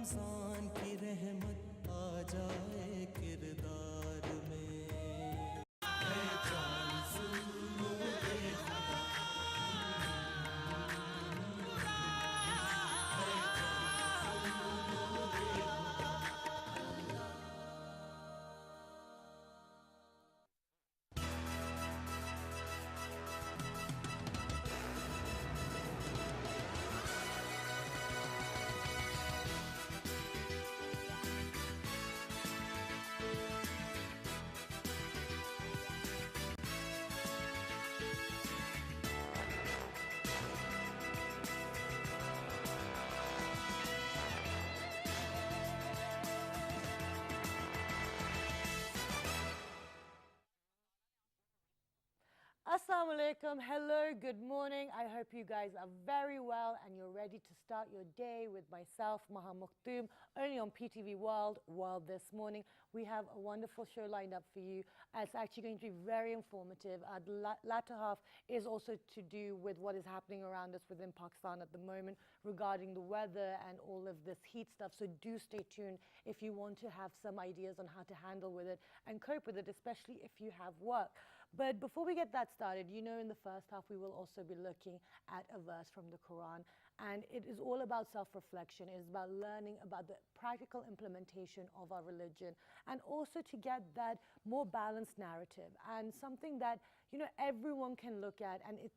रमजान की रहमत आ जाए किरदार में है जान सुनो रे खुदा Assalamu alaikum. Hello, good morning. I hope you guys are very well and you're ready to start your day with myself, Maha Mukhtoom, only on PTV World this morning. We have a wonderful show lined up for you. It's actually going to be very informative. The latter half is also to do with what is happening around us within Pakistan at the moment regarding the weather and all of this heat stuff. So do stay tuned if you want to have some ideas on how to handle with it and cope with it, especially if you have work. But before we get that started, you know, in the first half, we will also be looking at a verse from the Quran. And it is all about self-reflection. It is about learning about the practical implementation of our religion and also to get that more balanced narrative and something that, you know, everyone can look at. And it,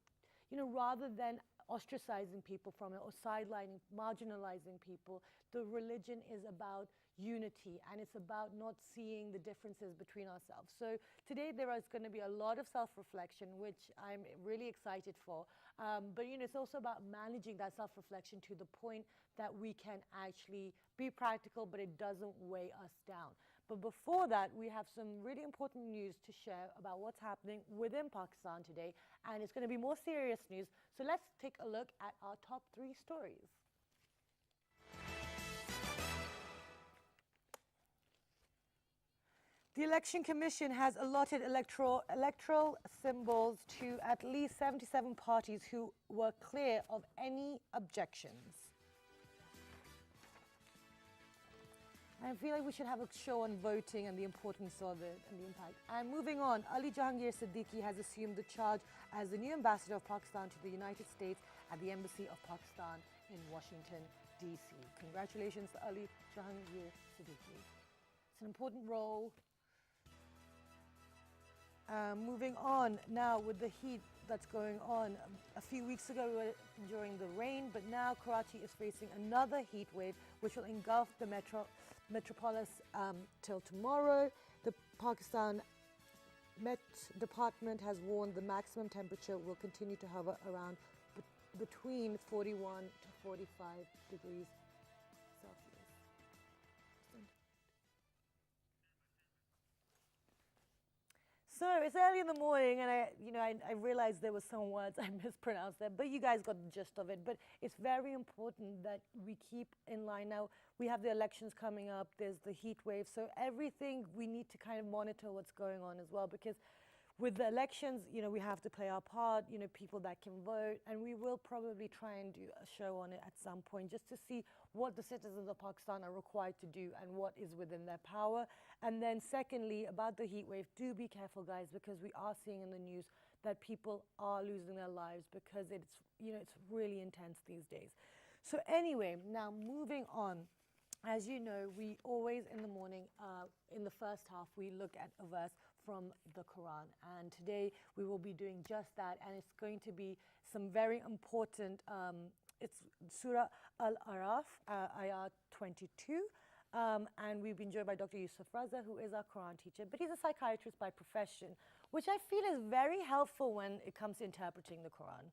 you know, rather than ostracizing people from it or sidelining, marginalizing people, the religion is about unity and it's about not seeing the differences between ourselves. So today there is going to be a lot of self-reflection, which I'm really excited for. But you know, it's also about managing that self-reflection to the point that we can actually be practical, but it doesn't weigh us down. But before that, we have some really important news to share about what's happening within Pakistan today, and it's going to be more serious news. So let's take a look at our top 3 stories. The Election Commission has allotted electoral symbols to at least 77 parties who were clear of any objections. I feel like we should have a show on voting and the importance of it and the impact. And moving on, Ali Jahangir Siddiqui has assumed the charge as the new ambassador of Pakistan to the United States at the Embassy of Pakistan in Washington, D.C. Congratulations to Ali Jahangir Siddiqui. It's an important role. Moving on now with the heat that's going on. A few weeks ago we were enjoying the rain, but now Karachi is facing another heat wave which will engulf the metropolis till tomorrow. The Pakistan Met Department has warned the maximum temperature will continue to hover around between 41 to 45 degrees Celsius. So it's early in the morning, and I realized there were some words I mispronounced there, but you guys got the gist of it. But it's very important that we keep in line. Now, we have the elections coming up, there's the heat wave, so everything we need to kind of monitor what's going on as well, because with the elections, you know, we have to play our part, you know, people that can vote, and we will probably try and do a show on it at some point just to see what the citizens of Pakistan are required to do and what is within their power. And then secondly, about the heat wave, do be careful, guys, because we are seeing in the news that people are losing their lives because it's, you know, it's really intense these days. So anyway, now moving on. As you know, we always in the morning, in the first half, we look at a verse from the Quran. And today we will be doing just that. And it's going to be some very important, it's Surah Al-Araf, Ayah 22. And we've been joined by Dr. Yusuf Raza, who is our Quran teacher, but he's a psychiatrist by profession, which I feel is very helpful when it comes to interpreting the Quran.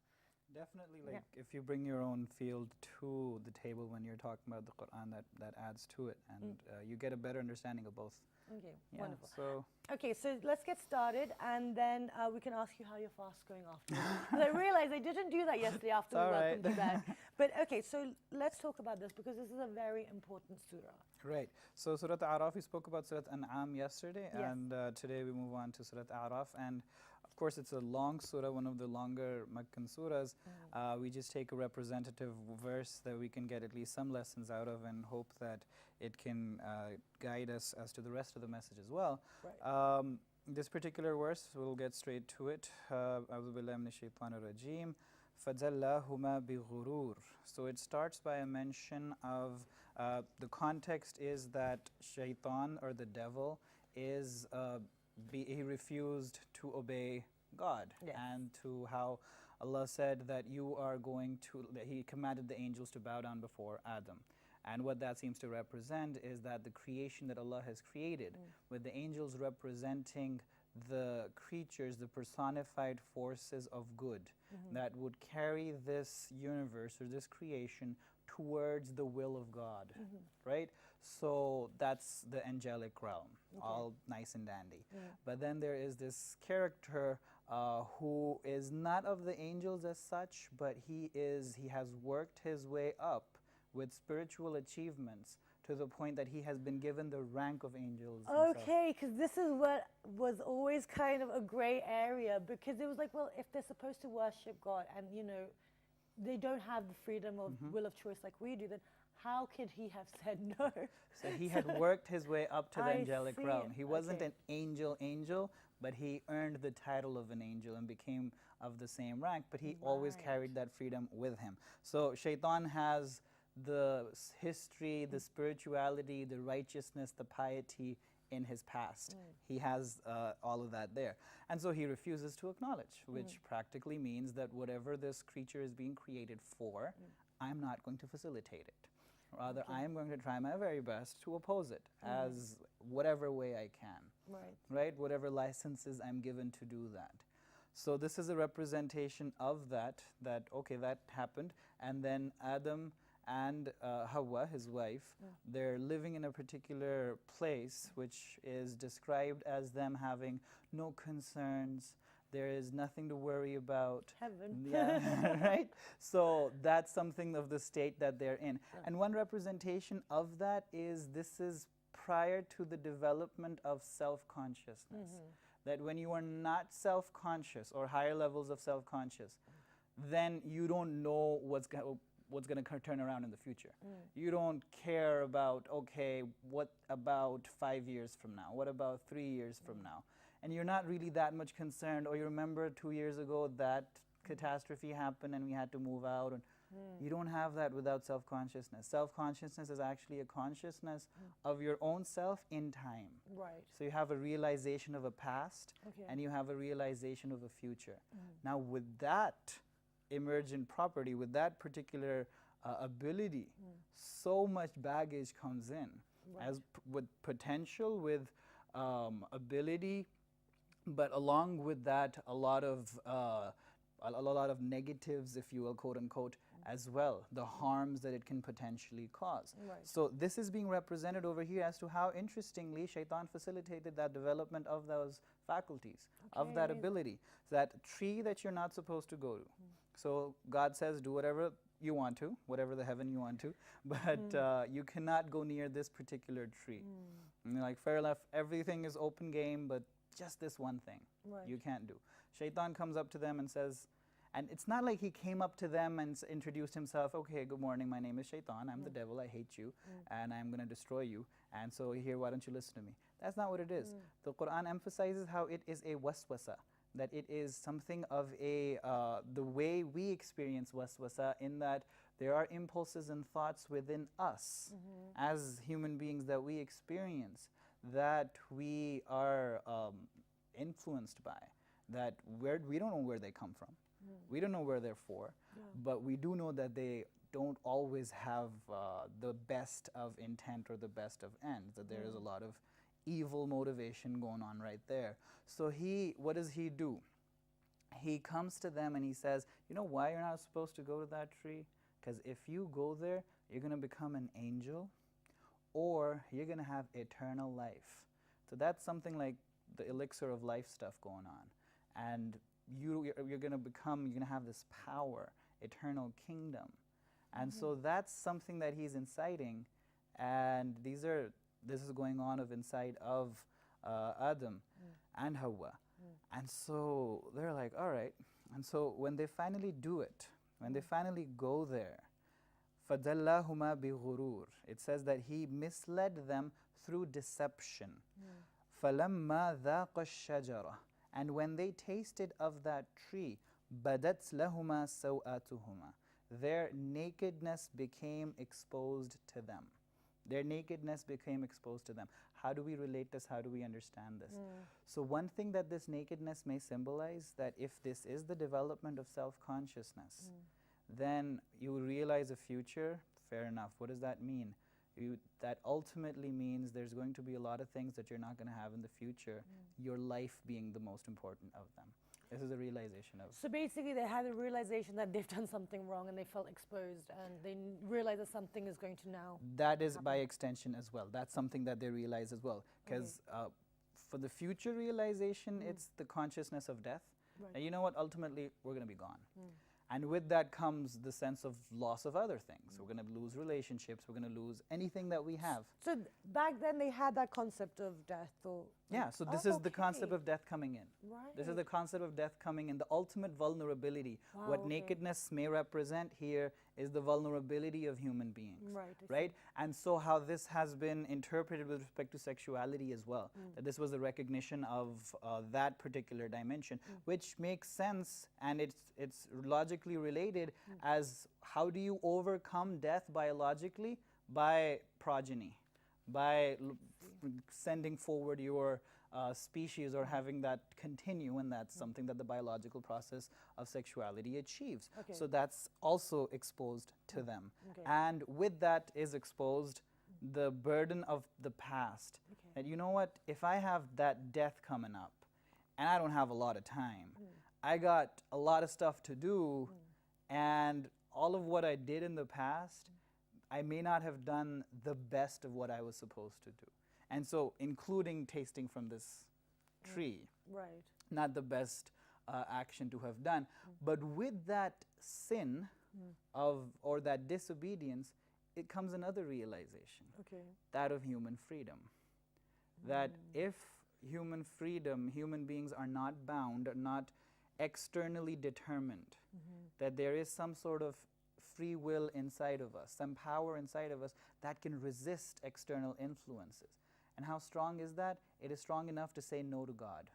Definitely, like if you bring your own field to the table when you're talking about the Quran, that adds to it, and you get a better understanding of both. Okay, Yeah, wonderful. So okay, so let's get started, and then we can ask you how your fast's going afterwards. Because I realized I didn't do that yesterday after we welcomed you back. But okay, so let's talk about this because this is a very important surah. Right. So Surah Al-Araf, we spoke about Surah An'am yesterday, Yes. and today we move on to Surah Al-Araf. And Of course, it's a long surah, one of the longer Meccan surahs. We just take a representative verse that we can get at least some lessons out of and hope that it can guide us as to the rest of the message as well. Right. This particular verse, we'll get straight to it. أعوذ بالله من الشيطان الرجيم فَدَلَّاهُمَا بِغُرُورٍ. So it starts by a mention of, the context is that shaitan, or the devil, is he refused to obey God. Yes. And to how Allah said that you are going to, that He commanded the angels to bow down before Adam. And what that seems to represent is that the creation that Allah has created, with the angels representing the creatures, the personified forces of good that would carry this universe or this creation towards the will of God, right? So that's the angelic realm, all nice and dandy. But then there is this character who is not of the angels as such, but he has worked his way up with spiritual achievements to the point that he has been given the rank of angels. Okay, because this is what was always kind of a gray area, because it was like, well, if they're supposed to worship God and, you know, they don't have the freedom of will of choice like we do, then how could he have said no? So he had worked his way up to the I angelic see. realm. He wasn't Okay. an angel, but he earned the title of an angel and became of the same rank, but he always Right. carried that freedom with him. So shaitan has the history, the spirituality, the righteousness, the piety in his past. He has all of that there. And so he refuses to acknowledge, which practically means that whatever this creature is being created for, I'm not going to facilitate it. Rather, I am going to try my very best to oppose it as whatever way I can. Right. Right? Whatever licenses I'm given to do that. So this is a representation of that, okay, that happened, and then Adam and Hawa, his wife, they're living in a particular place which is described as them having no concerns. There is nothing to worry about. Heaven. Yeah, right? So that's something of the state that they're in. And one representation of that is this is prior to the development of self-consciousness. That when you are not self-conscious or higher levels of self-conscious, then you don't know what's going to turn around in the future. You don't care about, okay, what about 5 years from now? What about 3 years from now? And you're not really that much concerned, or you remember 2 years ago that catastrophe happened and we had to move out. And you don't have that without self-consciousness. Self-consciousness is actually a consciousness of your own self in time. Right. So you have a realization of a past and you have a realization of a future. Now with that emergent property, with that particular ability, so much baggage comes in, as with potential, with ability, but along with that, a lot of negatives, if you will, quote unquote, as well, the harms that it can potentially cause. Right. So this is being represented over here as to how interestingly shaitan facilitated that development of those faculties, of that ability, that tree that you're not supposed to go to. So God says, do whatever you want to, whatever the heaven you want to, but you cannot go near this particular tree. And you're like, fair enough, everything is open game, but just this one thing you can't do. Shaitan comes up to them and says, and it's not like he came up to them and introduced himself, okay, good morning, my name is Shaitan, I'm the devil, I hate you, and I'm going to destroy you, and so here, why don't you listen to me? That's not what it is. The Quran emphasizes how it is a waswasa, that it is something of a, the way we experience waswasa, in that there are impulses and thoughts within us as human beings that we experience, that we are influenced by, that we don't know where they come from. We don't know where they're for, but we do know that they don't always have the best of intent or the best of ends, that there is a lot of evil motivation going on right there. So what does he do? He comes to them and he says, you know why you're not supposed to go to that tree? Because if you go there, you're going to become an angel, or you're going to have eternal life. So that's something like the elixir of life stuff going on. And you're going to have this power, eternal kingdom. And so that's something that he's inciting. And this is going on inside of Adam and Hawa. And so they're like, all right. And so when they finally do it, when they finally go there, فَدَلَّهُمَا بِغُرُورٍ, it says that he misled them through deception. فَلَمَّا ذَاقَ الشَّجَرَةَ, and when they tasted of that tree, بَدَتْ لَهُمَا سَوْآتُهُمَا, their nakedness became exposed to them. Their nakedness became exposed to them. How do we relate this? How do we understand this? So one thing that this nakedness may symbolize, that if this is the development of self-consciousness, then you realize a future. Fair enough. What does that mean? That ultimately means there's going to be a lot of things that you're not going to have in the future, your life being the most important of them. This is a realization of. So basically they had a realization that they've done something wrong and they felt exposed, and they realize that something is going to now That is happen. by extension as well. That's something that they realize as well. Because for the future realization, it's the consciousness of death. Right. And you know what? Ultimately, we're going to be gone. And with that comes the sense of loss of other things. We're going to lose relationships. We're going to lose anything that we have. So back then they had that concept of death, or Yeah, so this is the concept of death coming in. Right. This is the concept of death coming in, the ultimate vulnerability. Wow, What okay. nakedness may represent here is the vulnerability of human beings. Right, I see. Right? And so how this has been interpreted with respect to sexuality as well, that this was a recognition of that particular dimension, which makes sense, and it's logically related as how do you overcome death biologically? By progeny, by sending forward your species or having that continue, and that's something that the biological process of sexuality achieves. Okay. So that's also exposed to them. Okay. And with that is exposed the burden of the past. Okay. That, you know what, if I have that death coming up and I don't have a lot of time, I got a lot of stuff to do, and all of what I did in the past, I may not have done the best of what I was supposed to do. And so, including tasting from this tree, Right. not the best action to have done. But with that sin or that disobedience, it comes another realization, Okay. that of human freedom. That if human freedom, human beings are not bound, are not externally determined, that there is some sort of free will inside of us, some power inside of us that can resist external influences. And how strong is that? It is strong enough to say no to God.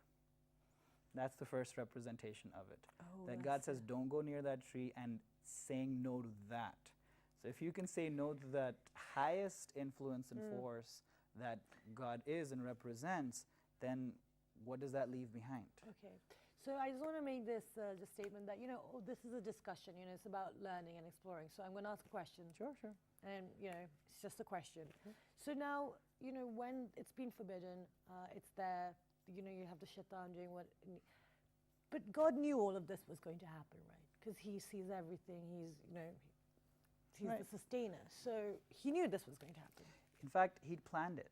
That's the first representation of it. Oh, That that's God says, don't go near that tree, and saying no to that. So if you can say no to that highest influence and force that God is and represents, then what does that leave behind? Okay. So I just want to make this just statement that, this is a discussion, it's about learning and exploring. So I'm going to ask a question. Sure, sure. And, it's just a question. So now, when it's been forbidden, it's there, you have the shaitan doing what. But God knew all of this was going to happen, right? Because he sees everything. He's, he's Right. the sustainer. So he knew this was going to happen. In fact, He'd planned it.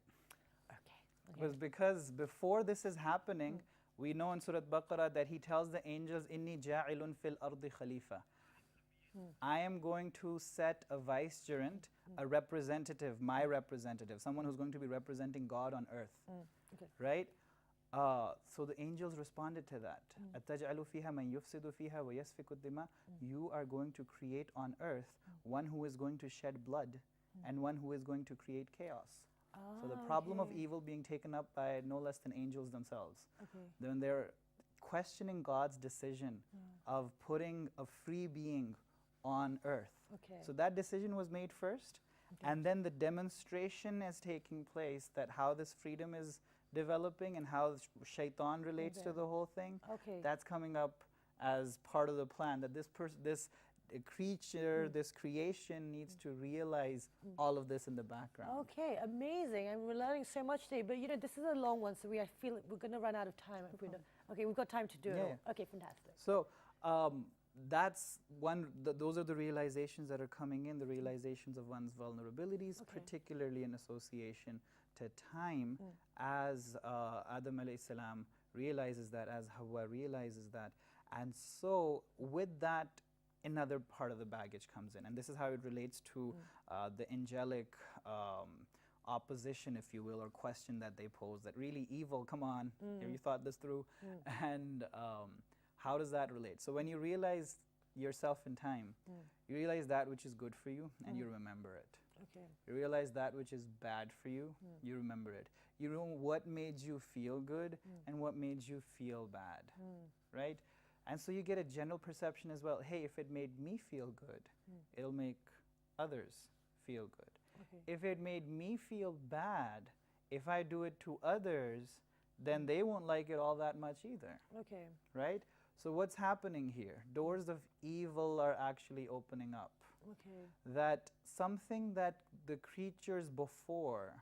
Okay. It was because before this is happening, we know in Surah Baqarah that He tells the angels, Inni ja'ilun fil ardi khalifa. I am going to set a vicegerent, a representative, my representative, someone who's going to be representing God on earth. Okay. Right? So the angels responded to that. أَتَجْعَلُ فِيهَا مَنْ يُفْسِدُ فِيهَا وَيَسْفِكُ الدِّمَاءَ. You are going to create on earth one who is going to shed blood and one who is going to create chaos. So the problem of evil being taken up by no less than angels themselves. Okay. Then they're questioning God's decision of putting a free being on earth. Okay. So that decision was made first, and then the demonstration is taking place that how this freedom is developing and how shaitan relates to the whole thing. Okay. That's coming up as part of the plan, that this creature, this creation needs to realize all of this in the background. Okay, amazing. And we're learning so much today. But this is a long one, so I feel like we're going to run out of time. If we don't. Okay, we've got time to do it all. Okay, fantastic. So that's one. Those are the realizations that are coming in. The realizations of one's vulnerabilities, particularly in association to time, as Adam alayhi salam realizes that, as Hawa realizes that, and so with that, another part of the baggage comes in, and this is how it relates to the angelic opposition, if you will, or question that they pose, that really evil, come on, have you thought this through? And how does that relate? So when you realize yourself in time, you realize that which is good for you and you remember it. Okay. You realize that which is bad for you, you remember it. You know what made you feel good and what made you feel bad, right? And so you get a general perception as well. Hey, if it made me feel good, it'll make others feel good. Okay. If it made me feel bad, if I do it to others, then they won't like it all that much either, Okay. right? So what's happening here? Doors of evil are actually opening up. Okay. That something that the creatures before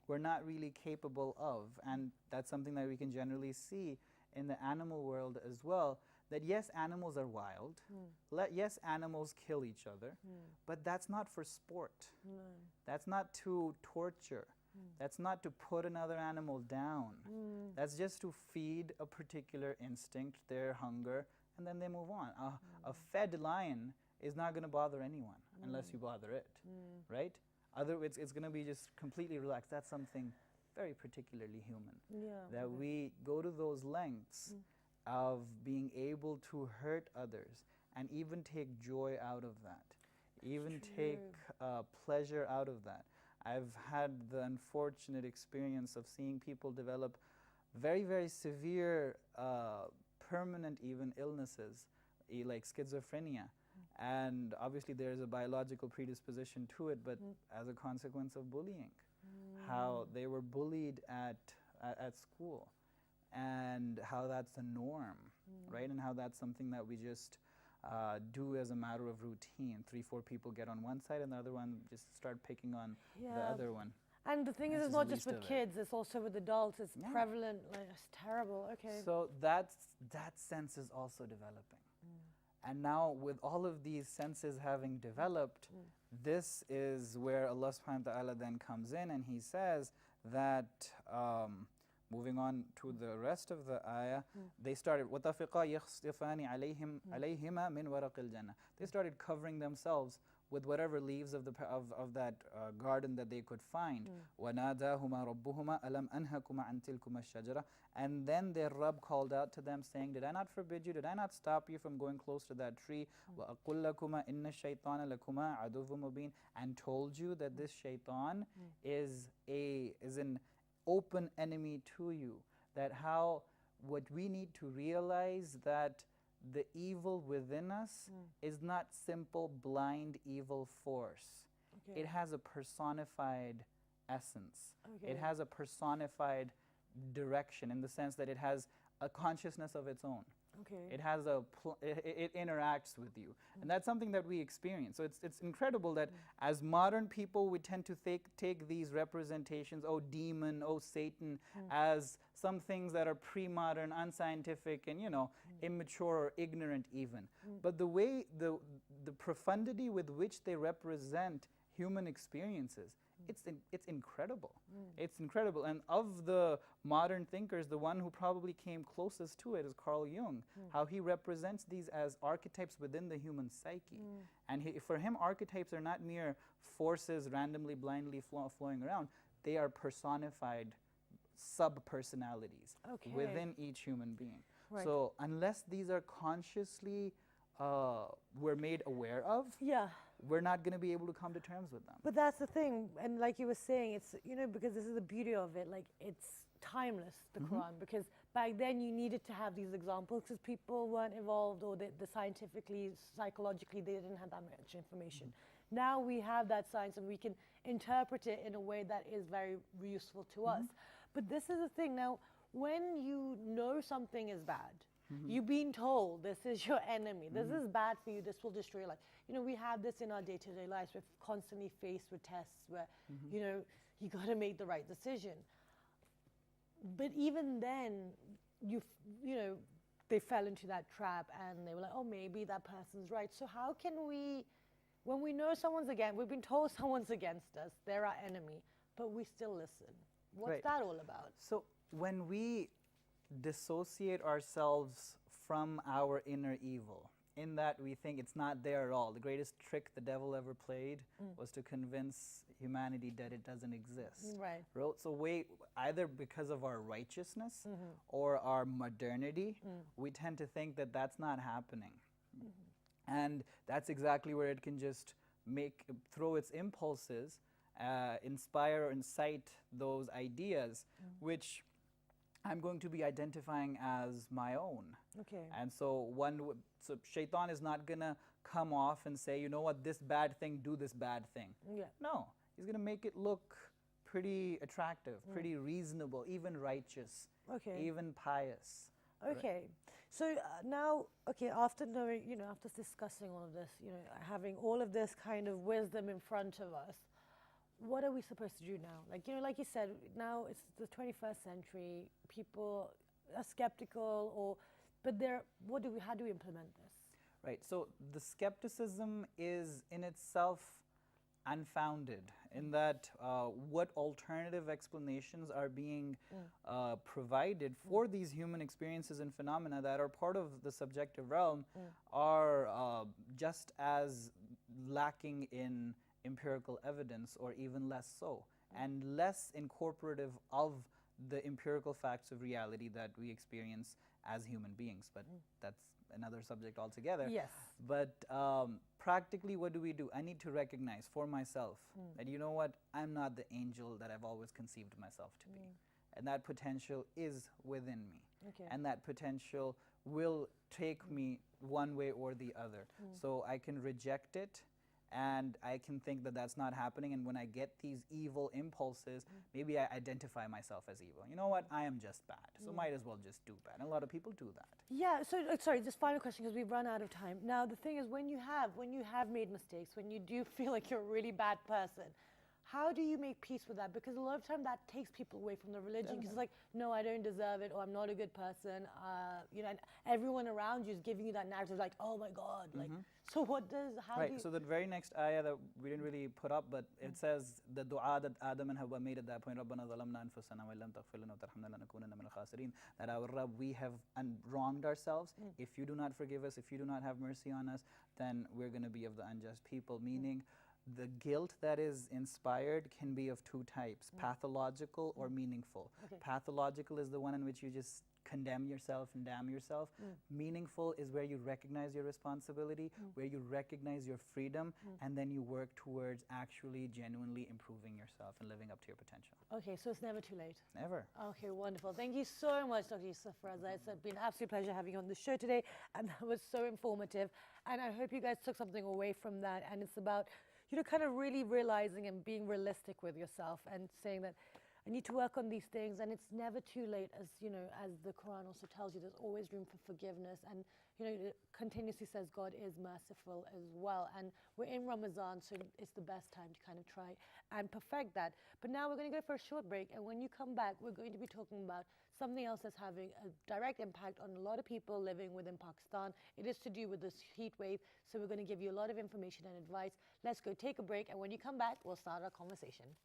were not really capable of, and that's something that we can generally see in the animal world as well, that yes, animals are wild, yes, animals kill each other, but that's not for sport. That's not to torture. That's not to put another animal down. That's just to feed a particular instinct, their hunger, and then they move on. A fed lion is not going to bother anyone unless you bother it, right? It's going to be just completely relaxed. That's something very particularly human. Yeah. That we go to those lengths of being able to hurt others and even take joy out of that, even take pleasure out of that. I've had the unfortunate experience of seeing people develop very, very severe, permanent even illnesses, like schizophrenia. And obviously there's a biological predisposition to it, but as a consequence of bullying, how they were bullied at school, and how that's the norm, right? And how that's something that we just do as a matter of routine. 3-4 people get on one side and the other one just start picking on the other one. And the thing is, That's it's just not the just least with of it. kids, it's also with adults. It's prevalent, like, it's terrible. Okay. So that sense is also developing. And now with all of these senses having developed, this is where Allah subhanahu wa ta'ala then comes in and He says that, moving on to the rest of the ayah, they started وَطَفِقَا يَخْصِفَانِ عَلَيْهِمَا مِنْ وَرَقِ الْجَنَّةِ. They started covering themselves with whatever leaves of that garden that they could find. وَنَادَاهُمَا رَبُّهُمَا أَلَمْ أَنْهَكُمَا عَنْ تِلْكُمَا الشَّجَرَةِ. And then their Rabb called out to them saying, did I not forbid you? Did I not stop you from going close to that tree? وَأَقُلْ لَكُمَا إِنَّ الشَّيْطَانَ لَكُمَا عَدُوٌّ مُبِينٌ. And told you that this shaitan is an open enemy to you. That what we need to realize that the evil within us is not simple blind evil force. Okay. It has a personified essence. Okay. It has a personified direction in the sense that it has a consciousnness of its own. Okay. It has it interacts with you, and that's something that we experience. So it's incredible that as modern people we tend to take these representations, oh demon, oh Satan, as some things that are pre-modern, unscientific, and immature or ignorant even. But the way the profundity with which they represent human experiences, it's incredible. It's incredible. And of the modern thinkers, the one who probably came closest to it is Carl Jung, how he represents these as archetypes within the human psyche. And for him, archetypes are not mere forces randomly, blindly flowing around. They are personified sub-personalities within each human being. Right. So unless these are consciously we're made aware of, we're not going to be able to come to terms with them. But that's the thing, and like you were saying, it's, because this is the beauty of it, like, it's timeless, the Quran, because back then you needed to have these examples because people weren't evolved, or the scientifically, psychologically, they didn't have that much information. Now we have that science and we can interpret it in a way that is very useful to us. But this is the thing, now, when you know something is bad, you've been told this is your enemy, this is bad for you, this will destroy your life. We have this in our day-to-day lives. We're constantly faced with tests where, you got to make the right decision. But even then, they fell into that trap and they were like, oh, maybe that person's right. So how can we, when we know we've been told someone's against us, they're our enemy, but we still listen. What's that all about? So when we dissociate ourselves from our inner evil, in that we think it's not there at all. The greatest trick the devil ever played was to convince humanity that it doesn't exist. Right. So either because of our righteousness or our modernity, we tend to think that that's not happening. And that's exactly where it can just throw its impulses, inspire or incite those ideas, which I'm going to be identifying as my own. Okay. And so so shaitan is not going to come off and say, you know what, this bad thing, do this bad thing. Yeah. No, he's going to make it look pretty attractive, pretty reasonable, even righteous, Okay. even pious. Okay. So now, okay, after knowing, after discussing all of this, having all of this kind of wisdom in front of us, what are we supposed to do now? Like you said, now it's the 21st century. People are skeptical, but how do we implement this? Right. So the skepticism is in itself unfounded in that what alternative explanations are being provided for these human experiences and phenomena that are part of the subjective realm are just as lacking in empirical evidence, or even less so, and less incorporative of the empirical facts of reality that we experience as human beings. But that's another subject altogether. Yes. But practically, what do? I need to recognize for myself that, you know what, I'm not the angel that I've always conceived myself to be. And that potential is within me. Okay. And that potential will take me one way or the other. So I can reject it, and I can think that that's not happening. And when I get these evil impulses, maybe I identify myself as evil. You know what? I am just bad. So might as well just do bad. And a lot of people do that. Yeah. So sorry, just final question, because we've run out of time. Now the thing is, when you have made mistakes, when you do feel like you're a really bad person, how do you make peace with that? Because a lot of time that takes people away from the religion, because it's like, no, I don't deserve it, or I'm not a good person. And everyone around you is giving you that narrative, like, oh my God, like. So how do you? So the very next ayah that we didn't really put up, but it says the dua that Adam and Hawa made at that point, رَبَّنَا ظَلَمْنَا أَنفُسَنَا وَإِن لَمْ تَغْفِرْ لَنَا وَتَرْحَمْنَا لَنَكُونَنَّ مِنَ الْخَاسِرِينَ. That our Rabb, we have wronged ourselves. If you do not forgive us, if you do not have mercy on us, then we're going to be of the unjust people. Meaning, the guilt that is inspired can be of two types, pathological or meaningful. Okay. Pathological is the one in which you just condemn yourself and damn yourself. Meaningful is where you recognize your responsibility, where you recognize your freedom, and then you work towards actually genuinely improving yourself and living up to your potential. Okay, so it's never too late. Never. Okay, wonderful. Thank you so much, Dr. Yusuf Raza. It's been an absolute pleasure having you on the show today, and that was so informative. And I hope you guys took something away from that. And it's about, kind of really realizing and being realistic with yourself and saying that I need to work on these things, and it's never too late, as the Quran also tells you. There's always room for forgiveness, and it continuously says God is merciful as well. And we're in Ramadan, so it's the best time to kind of try and perfect that. But now we're going to go for a short break, and when you come back, we're going to be talking about something else that's having a direct impact on a lot of people living within Pakistan. It is to do with this heat wave, so we're going to give you a lot of information and advice. Let's go take a break, and when you come back, we'll start our conversation.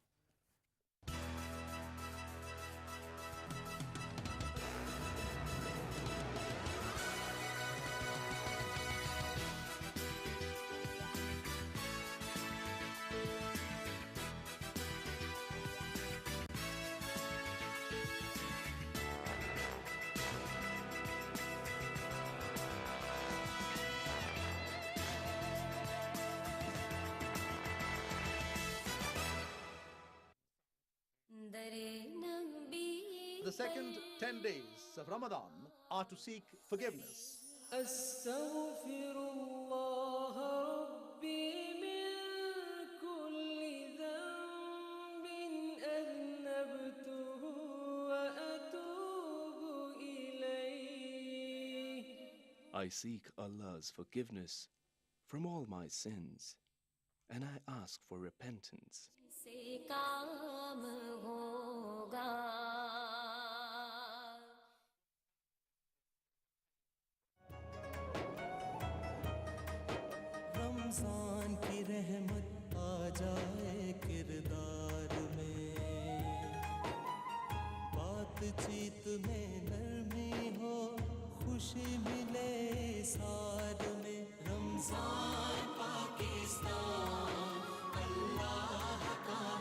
The second 10 days of Ramadan are to seek forgiveness. أستغفر الله ربي من كل ذنب أذنبته وأتوب إليه. I seek Allah's forgiveness from all my sins, and I ask for repentance. से काम होगा. रमजान की रहमत आ जाए किरदार में, बातचीत में नरमी हो, खुशी मिले सार में. रमजान पाकिस्तान अल्लाह का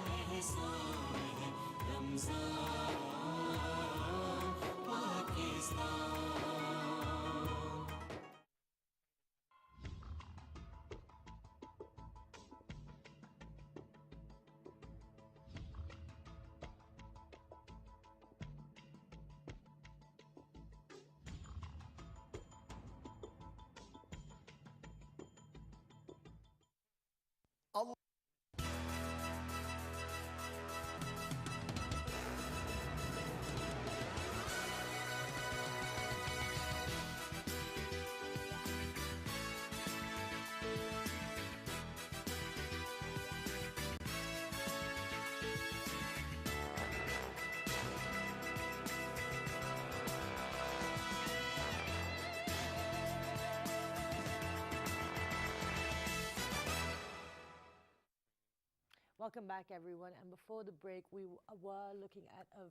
Welcome back, everyone. And before the break, we were looking at a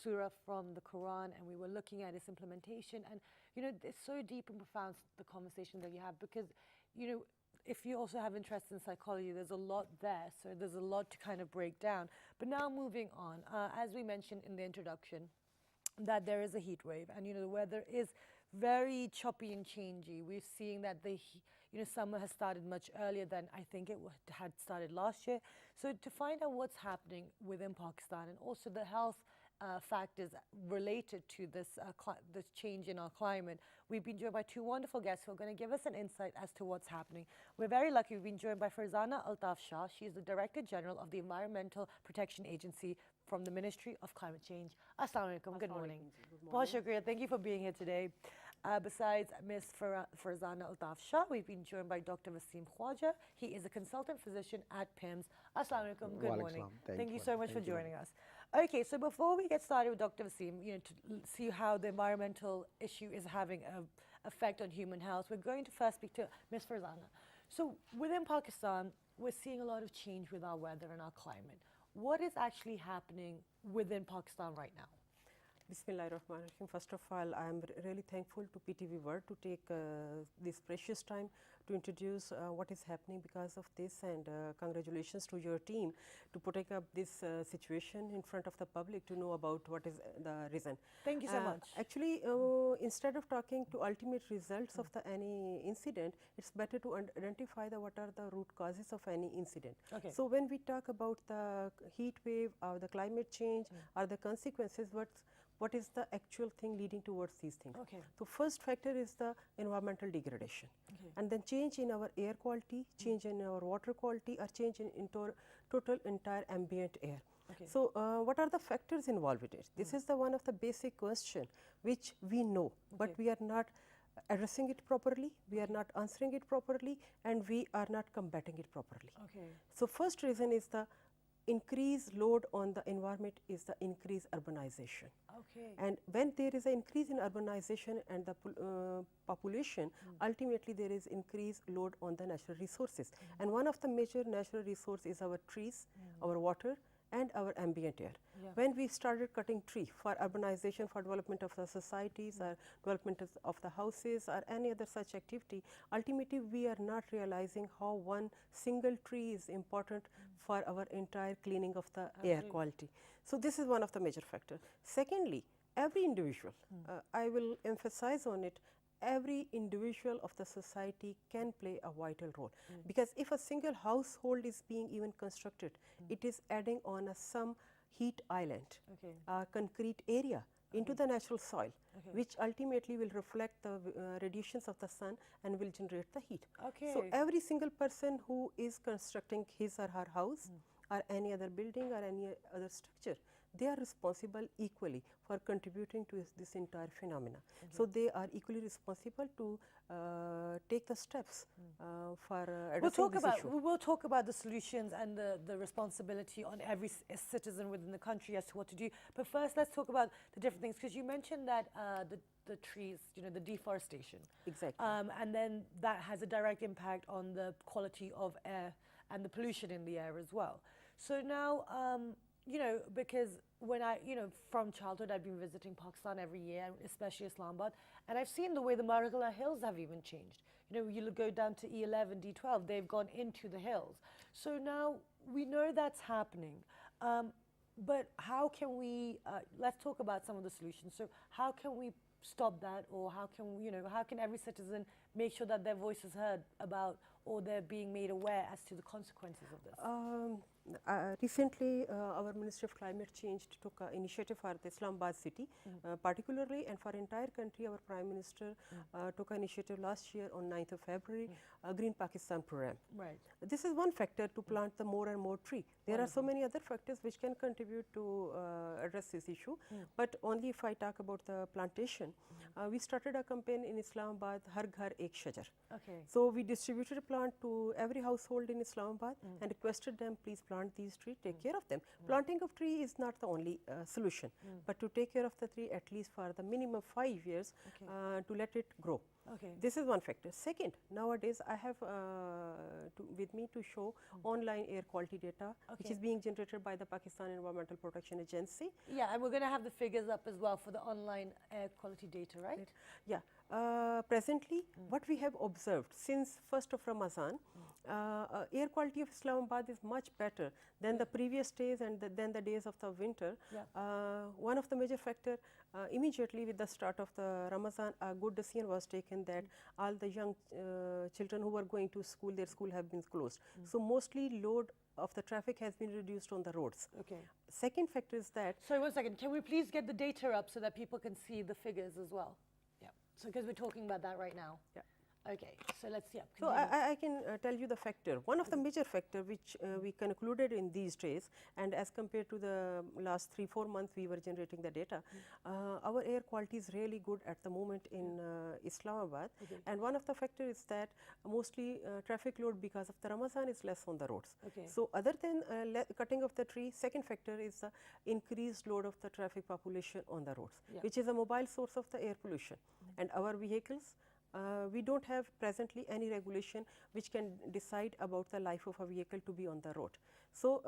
surah from the Quran, and we were looking at its implementation. And, you know, it's so deep and profound, the conversation that you have, because, you know, if you also have interest in psychology, there's a lot there. So there's a lot to kind of break down. But now moving on, as we mentioned in the introduction, that there is a heat wave, and, you know, the weather is very choppy and changey. We're seeing that summer has started much earlier than I think it had started last year. So to find out what's happening within Pakistan, and also the health factors related to this change in our climate, we've been joined by two wonderful guests who are going to give us an insight as to what's happening. We're very lucky. We've been joined by Farzana Altaf Shah. She is the Director General of the Environmental Protection Agency from the Ministry of Climate Change. Assalamu alaikum. Good morning. Bahut shukriya. Thank you for being here today. Besides Ms. Farzana Altaf Shah, we've been joined by Dr. Wasim Khwaja. He is a consultant physician at PIMS. Assalamu alaikum. Good morning. Thank you so much for joining us. Okay, so before we get started with Dr. Wasim, you know, to see how the environmental issue is having an effect on human health, we're going to first speak to Ms. Farzana. So within Pakistan, we're seeing a lot of change with our weather and our climate. What is actually happening within Pakistan right now? Bismillahirrahmanirrahim. First of all, I am really thankful to PTV World to take this precious time to introduce what is happening because of this, and congratulations to your team to putting up this situation in front of the public to know about what is the reason. Thank you so much. Actually, instead of talking to ultimate results of any incident, it's better to identify what are the root causes of any incident. Okay. So when we talk about the heat wave or the climate change or the consequences, what is the actual thing leading towards these things? Okay. So first factor is the environmental degradation, and then change in our air quality, change in our water quality, or change in total entire ambient air. Okay. So what are the factors involved with it? This is the one of the basic question which we know, but we are not addressing it properly, we are not answering it properly, and we are not combating it properly. Okay. So first reason is the increased load on the environment is the increased urbanization. Okay. And when there is an increase in urbanization and the population, ultimately there is increased load on the natural resources. And one of the major natural resources is our trees, our water, and our ambient air. Yeah. When we started cutting tree for urbanization, for development of the societies, or development of the houses, or any other such activity, ultimately we are not realizing how one single tree is important for our entire cleaning of the air quality. So this is one of the major factors. Secondly, every individual, I will emphasize on it, every individual of the society can play a vital role, because if a single household is being even constructed, it is adding on some heat island, concrete area into the natural soil, which ultimately will reflect the radiations of the sun and will generate the heat. Okay. So every single person who is constructing his or her house or any other building or any other structure, they are responsible equally for contributing to this entire phenomena. So they are equally responsible to take the steps for addressing this issue. We'll talk about the solutions and the responsibility on every citizen within the country as to what to do. But first, let's talk about the different things, because you mentioned that the trees, you know, the deforestation. Exactly. And then that has a direct impact on the quality of air and the pollution in the air as well. So now, you know, because when from childhood, I've been visiting Pakistan every year, especially Islamabad, and I've seen the way the Maragala hills have even changed. You know, you go down to E11, D12, they've gone into the hills. So now we know that's happening. But how can we, let's talk about some of the solutions. So how can we stop that, or how can every citizen make sure that their voice is heard about, or they're being made aware as to the consequences of this? Recently, our Ministry of Climate Change took an initiative for the Islamabad city, particularly, and for entire country. Our Prime Minister took an initiative last year on 9th of February, Green Pakistan program. Right. This is one factor to plant the more and more tree. There are so many other factors which can contribute to address this issue, but only if I talk about the plantation, we started a campaign in Islamabad, Har Ghar Ek Shajar. Okay. So we distributed a plant to every household in Islamabad and requested them, please plant these trees, take care of them. Planting of tree is not the only solution, but to take care of the tree at least for the minimum 5 years to let it grow. Okay. This is one factor. Second, nowadays I have with me to show online air quality data, which is being generated by the Pakistan Environmental Protection Agency. Yeah, and we're going to have the figures up as well for the online air quality data, right? Yeah. Presently, what we have observed since 1st of Ramadan, air quality of Islamabad is much better than the previous days and than the days of the winter. One of the major factor, immediately with the start of the Ramadan, a good decision was taken that all the young children who were going to school, their school have been closed. So mostly load of the traffic has been reduced on the roads. Okay. Second factor is that. Sorry, 1 second. Can we please get the data up so that people can see the figures as well? Yeah. So because we're talking about that right now. Yeah. Okay. So let's see. So I can tell you the factor. One of the major factor which we concluded in these days, and as compared to the last 3-4 months we were generating the data, our air quality is really good at the moment in Islamabad. And one of the factor is that mostly traffic load because of the Ramadan is less on the roads. So other than cutting of the tree, second factor is the increased load of the traffic population on the roads, which is a mobile source of the air pollution. And our vehicles, we don't have presently any regulation which can decide about the life of a vehicle to be on the road. So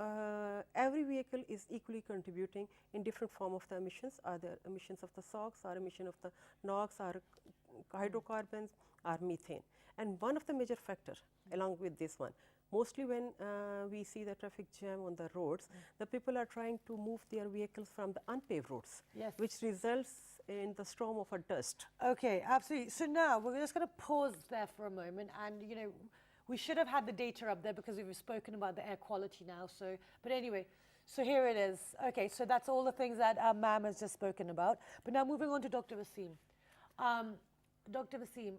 every vehicle is equally contributing in different form of the emissions, either emissions of the SOx or emission of the NOx or hydrocarbons or methane. And one of the major factor along with this one, mostly when we see the traffic jam on the roads, the people are trying to move their vehicles from the unpaved roads, which results in the storm of a dust. Okay, absolutely. So now we're just going to pause there for a moment, and you know, we should have had the data up there because we've spoken about the air quality now. So, but anyway, so here it is. Okay, so that's all the things that ma'am has just spoken about. But now moving on to Dr. Wasim. Dr. Wasim,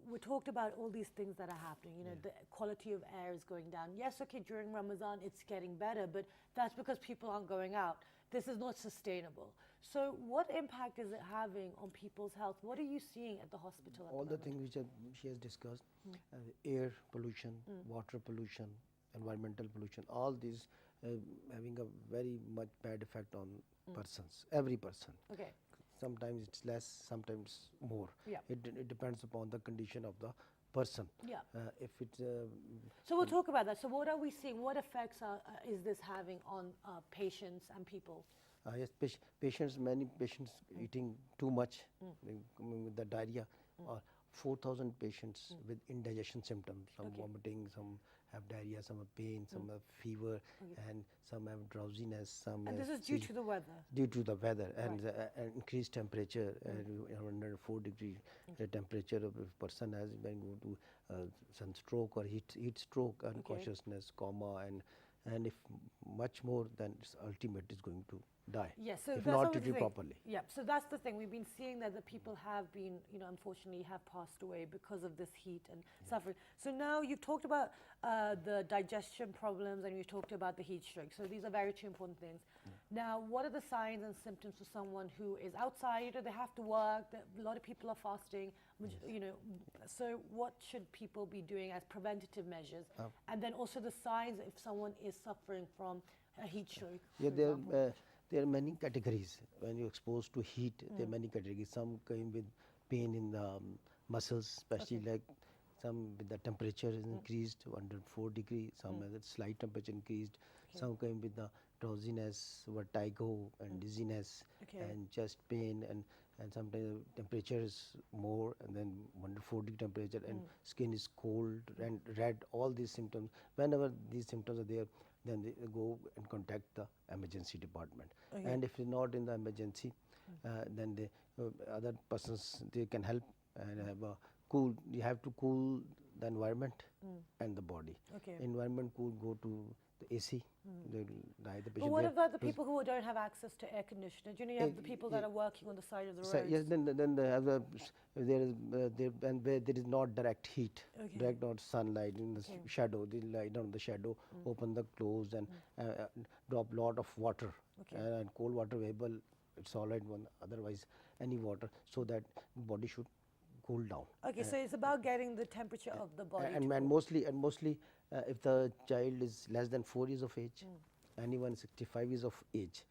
we talked about all these things that are happening. You know, the quality of air is going down. Yes, okay, during Ramadan it's getting better, but that's because people aren't going out. This is not sustainable. So what impact is it having on people's health? What are you seeing at the hospital at All the the things which she has discussed, air pollution, water pollution, environmental pollution, all these having a very much bad effect on persons, every person. Okay. Sometimes it's less, sometimes more. Yeah. It depends upon the condition of the person. Yeah. If it's so we'll talk about that. So what are we seeing? What effects is this having on patients and people? yes, patients, many patients eating too much, coming with the diarrhea. 4,000 patients with indigestion symptoms, some vomiting, some have diarrhea, some have pain, some have fever, and some have drowsiness. Some And this is due to the weather? Due to the weather and increased temperature, under 4 degree temperature of a person has been go to sunstroke or heat stroke, unconsciousness, coma, and if much more, then it's ultimate is going to die. Yes, so if that's not the treated thing. properly. Yeah, so that's the thing. We've been seeing that the people have been, you know, unfortunately have passed away because of this heat and suffering. So now you've talked about the digestion problems and you've talked about the heat stroke. So these are very two important things. Now, what are the signs and symptoms for someone who is outside? You know, they have to work. A lot of people are fasting. You know, so what should people be doing as preventative measures? And then also the signs if someone is suffering from a heat stroke. Yeah, there are many categories. When you're exposed to heat, there are many categories. Some come with pain in the muscles, especially like some with the temperature is increased under 4 degrees, some has a slight temperature increased, some come with the drowsiness, vertigo and dizziness and chest pain, and sometimes temperature is more and then under 4 degree temperature and skin is cold and red, all these symptoms. Whenever these symptoms are there, then they go and contact the emergency department. And if it's not in the emergency, then the other persons, they can help and have a cool, you have to cool the environment and the body. Environment cool, go to the AC, they'll die the patient. But what about the people who don't have access to air conditioner? Do you know you have the people that are working on the side of the road? Yes, then they have and where there is not direct heat, direct not sunlight in the shadow, they lie down in the shadow, open the clothes and drop lot of water and cold water available. It's all right one, otherwise any water, so that body should cool down. Okay, so it's about getting the temperature of the body. And mostly if the child is less than 4 years of age, anyone 65 years of age,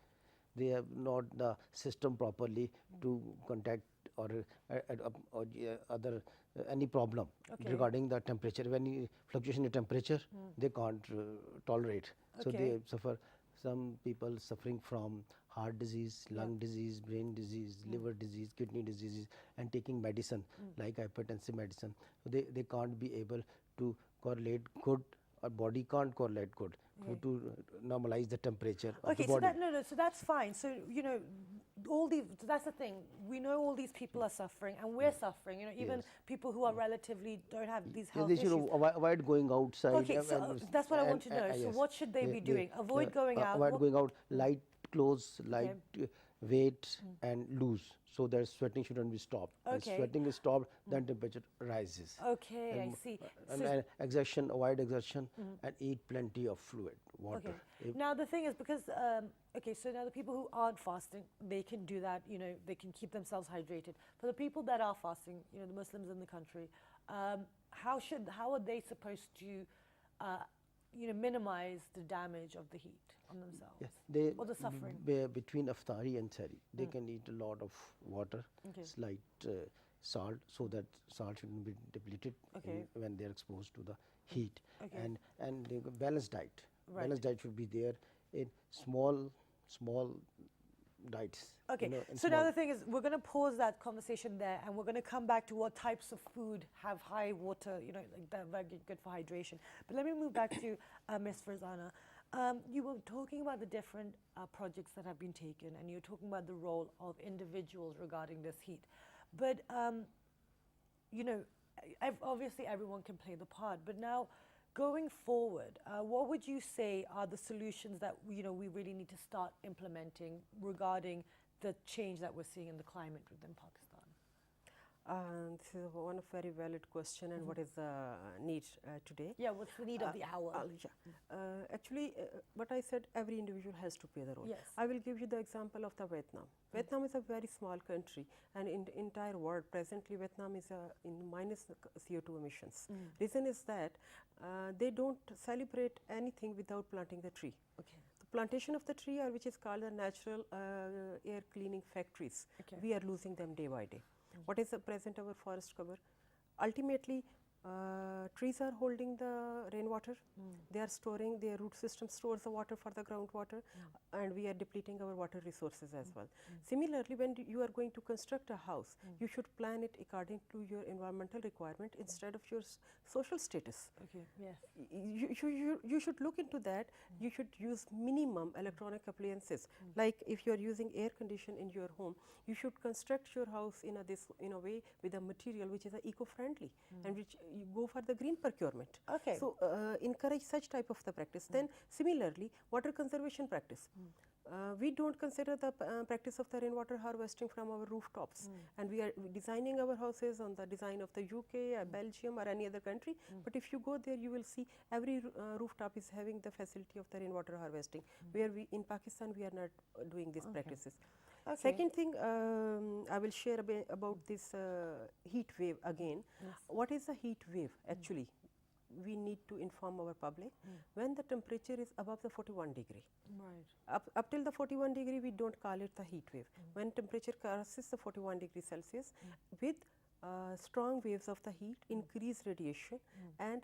they have not the system properly to contact or other any problem regarding the temperature. When fluctuation in temperature, they can't tolerate. So they suffer. Some people suffering from heart disease, lung disease, brain disease, liver disease, kidney diseases, and taking medicine like hypertensive medicine. So they can't be able to correlate good. Our body can't correlate good to normalize the temperature of the body. So that's fine. So you know, all these. That's the thing. We know all these people are suffering, and we're suffering. You know, even people who are relatively don't have these health They issues. should avoid going outside. Okay, so that's what I want to know. So what should they be doing? Avoid going out. Avoid going out. Light clothes, light weight, and loose. So that sweating shouldn't be stopped. If sweating is stopped, then temperature rises. Okay, I see. And exertion, avoid exertion, and eat plenty of fluid, water. Okay. Now the thing is, because so now the people who aren't fasting, they can do that. You know, they can keep themselves hydrated. For the people that are fasting, you know, the Muslims in the country, how are they supposed to, minimize the damage of the heat on themselves or the suffering? Between iftari and sari, they can eat a lot of water, slight salt, so that salt shouldn't be depleted when they are exposed to the heat. And the balanced diet. Balanced diet should be there in small diets. Okay, you know, so now the thing is, we're going to pause that conversation there, and we're going to come back to what types of food have high water, you know, like that very good for hydration. But let me move back to Ms. Farzana. You were talking about the different projects that have been taken, and you're talking about the role of individuals regarding this heat. But, you know, obviously everyone can play the part, but now going forward, what would you say are the solutions that, you know, we really need to start implementing regarding the change that we're seeing in the climate within Pakistan? This is one very valid question. And what is the need today? Yeah, what's the need of the hour? Actually, what I said, every individual has to play the role. Yes. I will give you the example of the Vietnam. Vietnam is a very small country, and in the entire world, presently Vietnam is in minus CO2 emissions. Reason is that they don't celebrate anything without planting the tree. The plantation of the tree, which is called the natural air cleaning factories, we are losing them day by day. What is the present our forest cover? Ultimately, trees are holding the rainwater. They are storing, their root system stores the water for the groundwater, and we are depleting our water resources as well. Similarly, when you are going to construct a house, you should plan it according to your environmental requirement instead of your social status. Okay, yes. You should look into that. You should use minimum electronic appliances. Like if you are using air condition in your home, you should construct your house in a way with a material which is eco-friendly and which you go for the green procurement. Okay. So encourage such type of the practice. Then similarly, water conservation practice. We don't consider the practice of the rainwater harvesting from our rooftops, and we are designing our houses on the design of the UK, Belgium, or any other country. But if you go there, you will see every rooftop is having the facility of the rainwater harvesting. Where we in Pakistan, we are not doing these practices. Second thing, I will share about this heat wave again. What is a heat wave actually? We need to inform our public when the temperature is above the 41 degree. Right. Up till the 41 degree, we don't call it the heat wave. When temperature crosses the 41 degree Celsius, with strong waves of the heat, increased radiation, and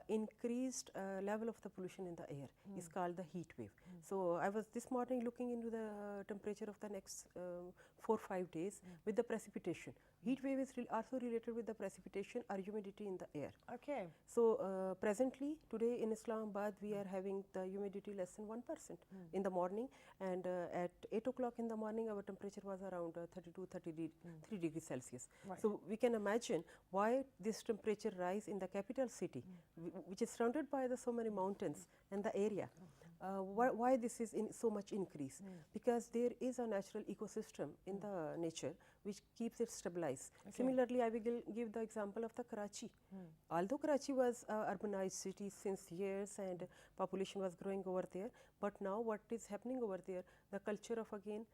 increased level of the pollution in the air is called the heat wave. So I was this morning looking into the temperature of the next 4-5 days with the precipitation. Heat wave is also related with the precipitation or humidity in the air. Okay. So presently today in Islamabad we are having the humidity less than 1% in the morning, and at 8 o'clock in the morning our temperature was around 32-33 degrees Celsius. Right. So we can imagine why this temperature rise in the capital city, which is surrounded by so many mountains and the area. Why this is in so much increase? Because there is a natural ecosystem in the nature which keeps it stabilized. Similarly, I will give the example of the Karachi. Although Karachi was an urbanized city since years and population was growing over there, but now what is happening over there, the culture of again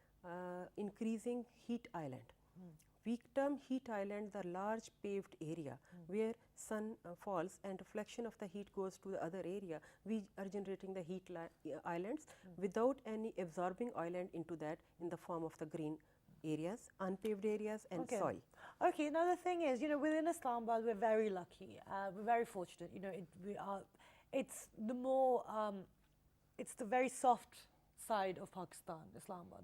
increasing heat island. We term heat island the large paved area where sun falls and reflection of the heat goes to the other area. We are generating the heat islands without any absorbing island into that in the form of the green areas, unpaved areas and soil. Okay, now the thing is, within Islamabad, we're very lucky. We're very fortunate. It's the more, it's the very soft side of Pakistan, Islamabad.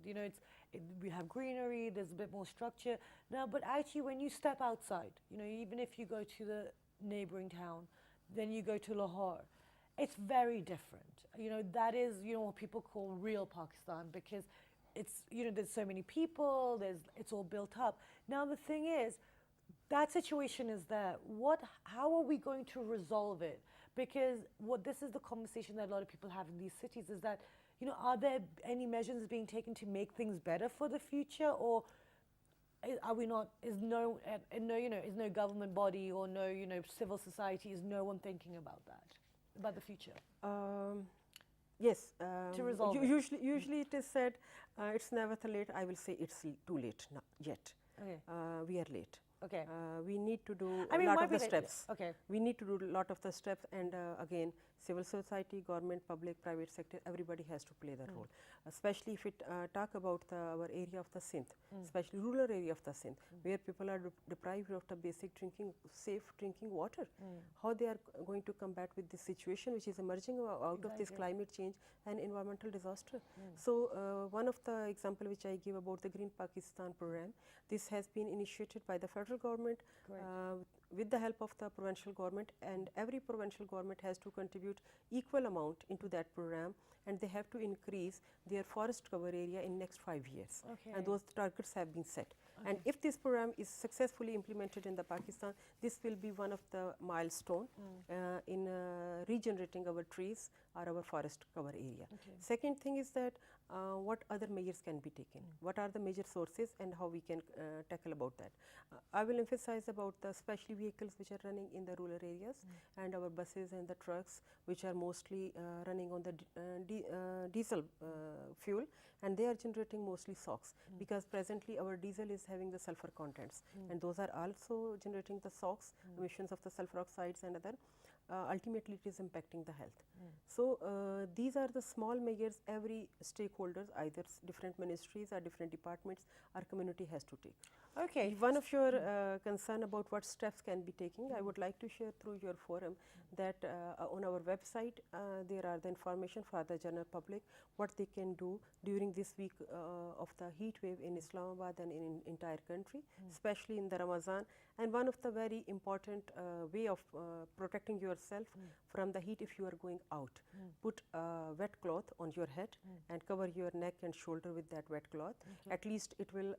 We have greenery, there's a bit more structure. Now, but actually when you step outside, even if you go to the neighboring town, then you go to Lahore, it's very different. That is, what people call real Pakistan, because it's, there's so many people, it's all built up. Now the thing is, that situation is there. How are we going to resolve it? Because this is the conversation that a lot of people have in these cities is that, are there any measures being taken to make things better for the future, or are we not? Is no government body or no civil society, is no one thinking about that, about the future? Yes. To resolve it. Usually it is said it's never too late. I will say it's too late yet. Okay. We are late. Okay. We need to do a lot of the steps. Okay. We need to do a lot of the steps, and again, civil society, government, public, private sector, everybody has to play the role. Especially if we talk about our area of the Sindh, especially rural area of the Sindh, where people are deprived of the basic safe drinking water. How they are going to combat with this situation which is emerging out of this climate change and environmental disaster. So one of the example which I give about the Green Pakistan program, this has been initiated by the federal government with the help of the provincial government, and every provincial government has to contribute equal amount into that program, and they have to increase their forest cover area in next 5 years. And those targets have been set. And if this program is successfully implemented in the Pakistan, this will be one of the milestone in regenerating our trees or our forest cover area. Second thing is that what other measures can be taken? What are the major sources and how we can tackle about that? I will emphasize about the special vehicles which are running in the rural areas and our buses and the trucks which are mostly running on the diesel fuel, and they are generating mostly SOx because presently our diesel is having the sulfur contents, and those are also generating the SOx, emissions of the sulfur oxides and other. Ultimately it is impacting the health. So these are the small measures every stakeholders, either different ministries or different departments or community has to take. Okay. One of your concern about what steps can be taken, I would like to share through your forum that on our website there are the information for the general public what they can do during this week of the heat wave in Islamabad and in entire country, especially in the Ramadan. And one of the very important way of protecting yourself from the heat if you are going out, put a wet cloth on your head and cover your neck and shoulder with that wet cloth. At least it will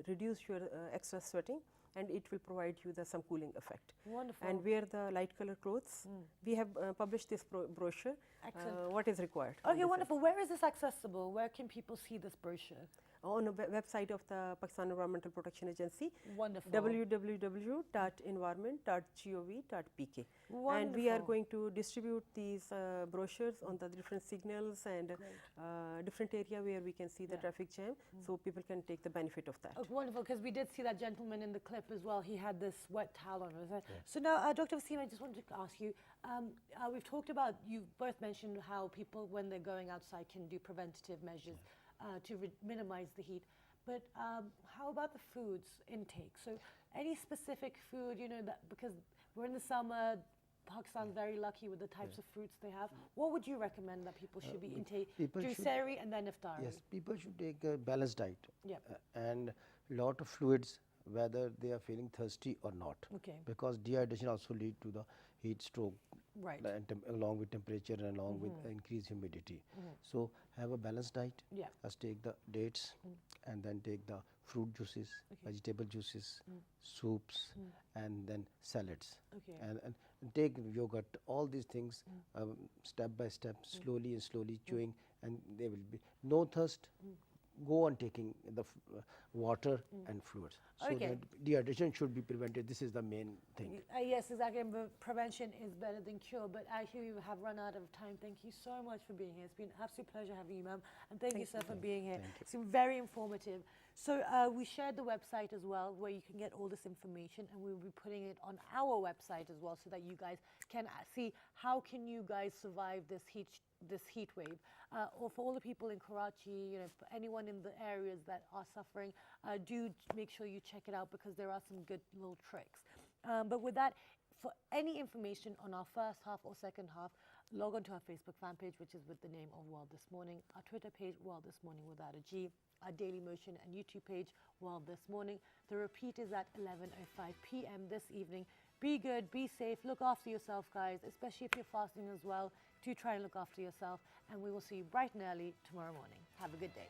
reduce your extra sweating, and it will provide you some cooling effect. Wonderful. And wear the light color clothes. We have published this brochure. Excellent. What is required. Okay, wonderful. Where is this accessible? Where can people see this brochure? On the website of the Pakistan Environmental Protection Agency. Wonderful. www.environment.gov.pk. And we are going to distribute these brochures on the different signals and different area where we can see the traffic jam, so people can take the benefit of that. Oh, wonderful, because we did see that gentleman in the clip as well. He had this wet towel on. So now, Dr. Wasim, I just wanted to ask you, we've talked about, you both mentioned how people, when they're going outside, can do preventative measures to minimize the heat. But how about the foods intake? So any specific food, that because we're in the summer, Pakistan's very lucky with the types of fruits they have. What would you recommend that people should be taking during Sehri and then Iftari? Yes, people should take a balanced diet and lot of fluids, whether they are feeling thirsty or not. Because dehydration also lead to the heat stroke, along with temperature and along with increased humidity. So have a balanced diet. Let's take the dates and then take the fruit juices, vegetable juices, soups, and then salads. And take yogurt. All these things step by step, slowly and slowly chewing, and there will be no thirst. go on taking the water and fluids. So Okay. that dehydration should be prevented. This is the main thing. Yes, exactly. And prevention is better than cure. But actually, we have run out of time. Thank you so much for being here. It's been an absolute pleasure having you, ma'am. And thank you, sir, for being here. It's been very informative. So we shared the website as well, where you can get all this information, and we'll be putting it on our website as well, so that you guys can see how can you guys survive this heat wave. Or for all the people in Karachi, you know, for anyone in the areas that are suffering, do make sure you check it out, because there are some good little tricks. But with that, for any information on our first half or second half, log on to our Facebook fan page, which is with the name of World This Morning, our Twitter page, World This Morning without a G, our Daily Motion and YouTube page, World This Morning. The repeat is at 11:05 p.m. this evening. Be good, be safe, look after yourself, guys, especially if you're fasting as well. Do try and look after yourself, and we will see you bright and early tomorrow morning. Have a good day.